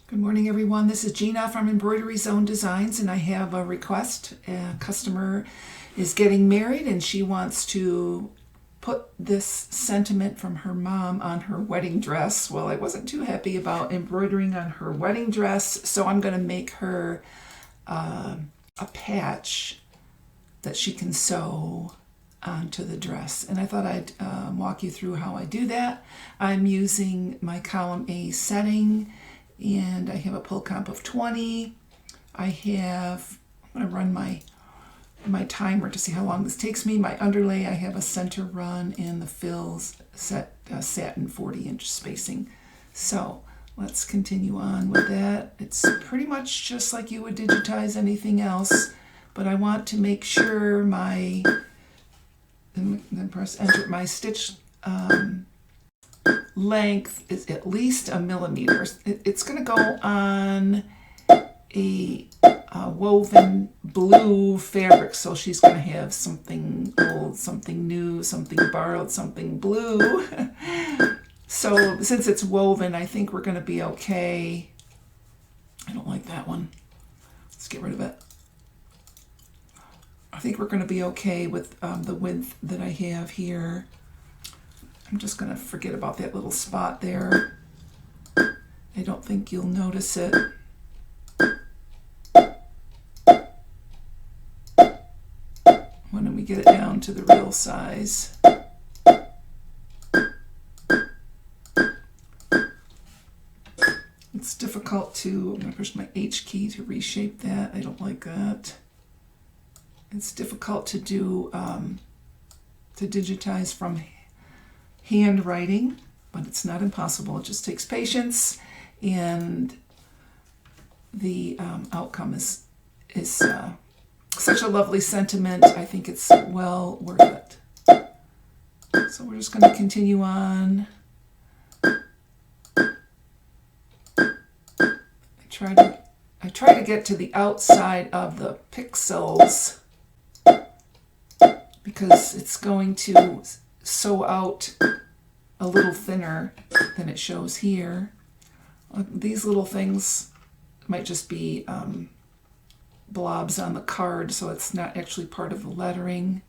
Good morning, everyone. This is Gina from Embroidery Zone Designs, and I have a request. A customer is getting married, and she wants to put this sentiment from her mom on her wedding dress. Well, I wasn't too happy about embroidering on her wedding dress, so I'm going to make her a patch that she can sew onto the dress. And I thought I'd walk you through how I do that. I'm using my column A setting, and I have a pull comp of 20. I'm going to run my timer to see how long this takes me. My underlay, I have a center run, and the fills set satin 40-inch spacing. So let's continue on with that. It's pretty much just like you would digitize anything else, but I want to make sure then press enter, my stitch length is at least 1 millimeter. It's going to go on a woven blue fabric, so she's going to have something old, something new, something borrowed, something blue. So since it's woven, I think we're going to be okay. I don't like that one. Let's get rid of it. I think we're going to be okay with the width that I have here. I'm just going to forget about that little spot there. I don't think you'll notice it. When we get it down to the real size. It's difficult to, I'm going to push my H key to reshape that. I don't like that. It's difficult to do, to digitize from handwriting, but it's not impossible. It just takes patience, and the outcome is such a lovely sentiment. I think it's well worth it. So we're just going to continue on. I try to get to the outside of the pixels because it's going to sew out a little thinner than it shows here. These little things might just be blobs on the card, so it's not actually part of the lettering.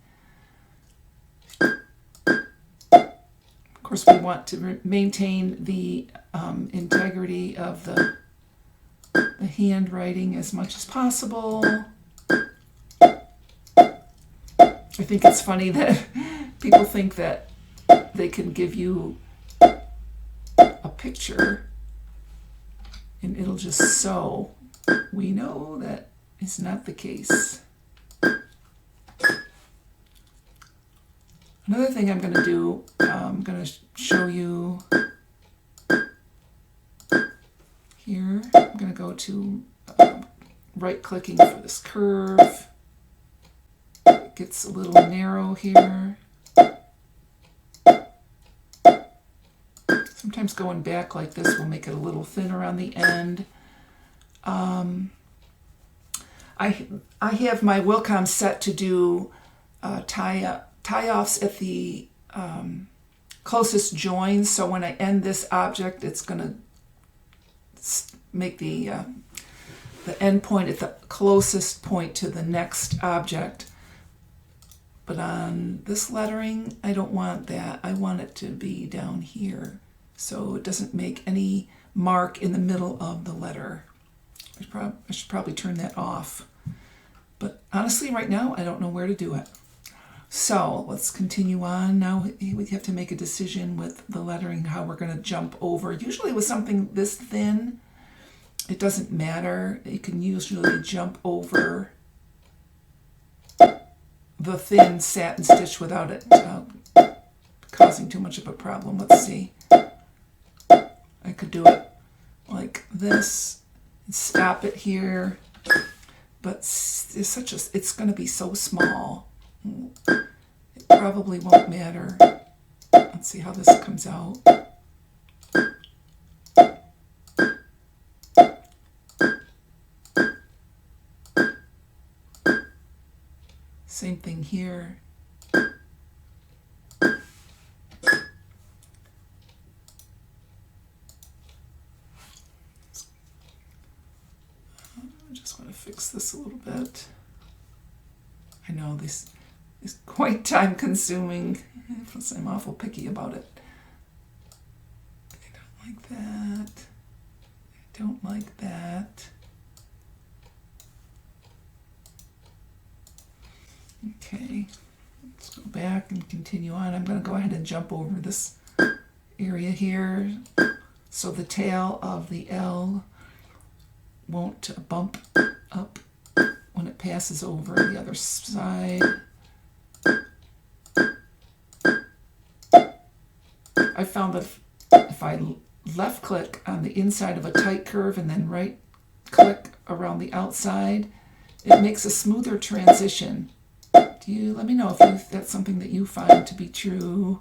Of course, we want to maintain the integrity of the handwriting as much as possible. I think it's funny that people think that they can give you a picture and it'll just sew. We know that is not the case. Another thing I'm going to do, I'm going to show you here. I'm going to go to right-clicking for this curve. It gets a little narrow here. Sometimes going back like this will make it a little thinner on the end. I have my Wilcom set to do tie-offs at the closest joins, so when I end this object, it's going to make the end point at the closest point to the next object. But on this lettering, I don't want that. I want it to be down here, so it doesn't make any mark in the middle of the letter. I should probably turn that off. But honestly, right now, I don't know where to do it. So let's continue on. Now we have to make a decision with the lettering, how we're going to jump over. Usually with something this thin, it doesn't matter. You can usually jump over the thin satin stitch without it causing too much of a problem. Let's see. I could do it like this and stop it here, but it's going to be so small. It probably won't matter. Let's see how this comes out. Same thing here. I'm going to fix this a little bit. I know this is quite time consuming. Plus I'm awful picky about it. I don't like that. I don't like that. Okay, let's go back and continue on. I'm going to go ahead and jump over this area here so the tail of the L won't bump up when it passes over the other side. I found that if I left click on the inside of a tight curve and then right click around the outside, it makes a smoother transition. Let me know if that's something that you find to be true.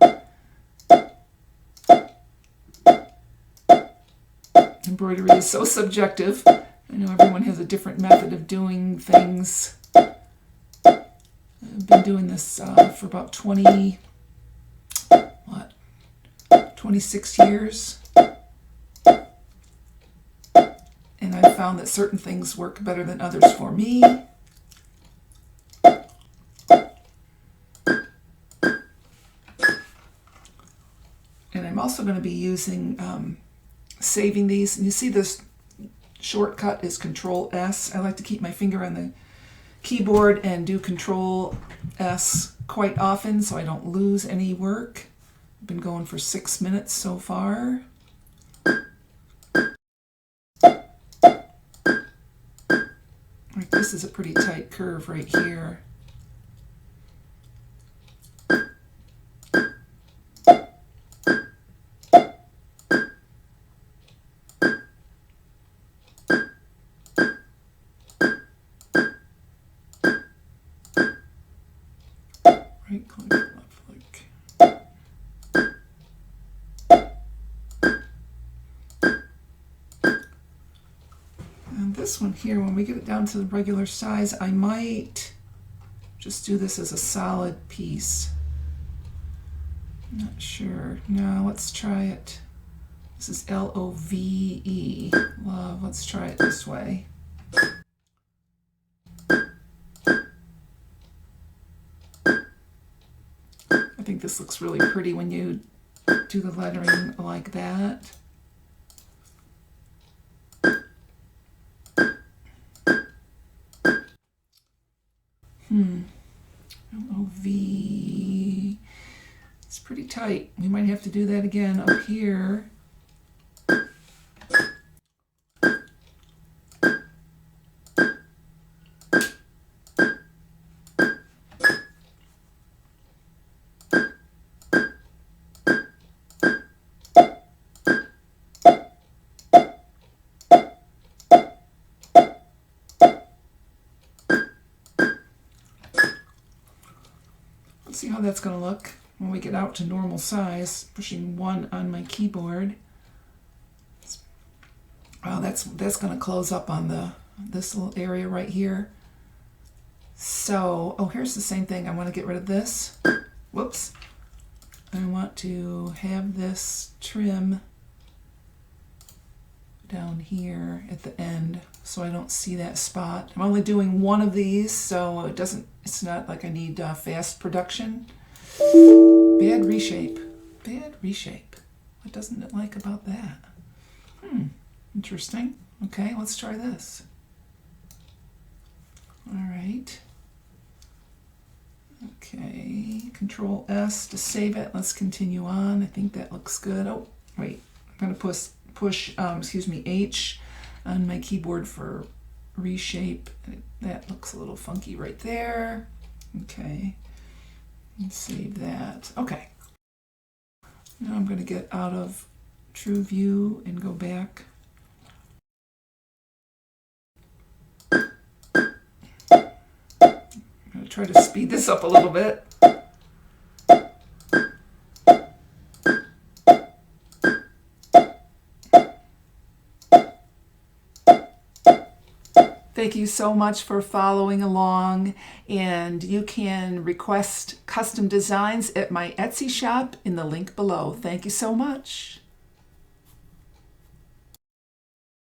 Embroidery is so subjective. I know everyone has a different method of doing things. I've been doing this for about 26 years. And I've found that certain things work better than others for me. And I'm also going to be using, saving these. And you see this shortcut is Control S. I like to keep my finger on the keyboard and do Control S quite often so I don't lose any work. I've been going for 6 minutes so far. Like this is a pretty tight curve right here. Right click, left click. And this one here, when we get it down to the regular size, I might just do this as a solid piece. I'm not sure. No, let's try it. This is L-O-V-E. Love. Let's try it this way. I think this looks really pretty when you do the lettering like that. L-O-V. It's pretty tight. We might have to do that again up here. Let's see how that's going to look when we get out to normal size, pushing 1 on my keyboard. Oh, that's going to close up on this little area right here. So, oh, here's the same thing. I want to get rid of this. Whoops. I want to have this trim down here at the end so I don't see that spot. I'm only doing one of these, so it's not like I need fast production. Bad reshape. Bad reshape. What doesn't it like about that? Interesting. Okay, let's try this. All right. Okay, Control S to save it. Let's continue on. I think that looks good. Oh, wait. I'm going to push H on my keyboard for reshape. That looks a little funky right there. Okay, and save that. Okay, now I'm going to get out of True View and go back. I'm going to try to speed this up a little bit. Thank you so much for following along, and you can request custom designs at my Etsy shop in the link below. Thank you so much.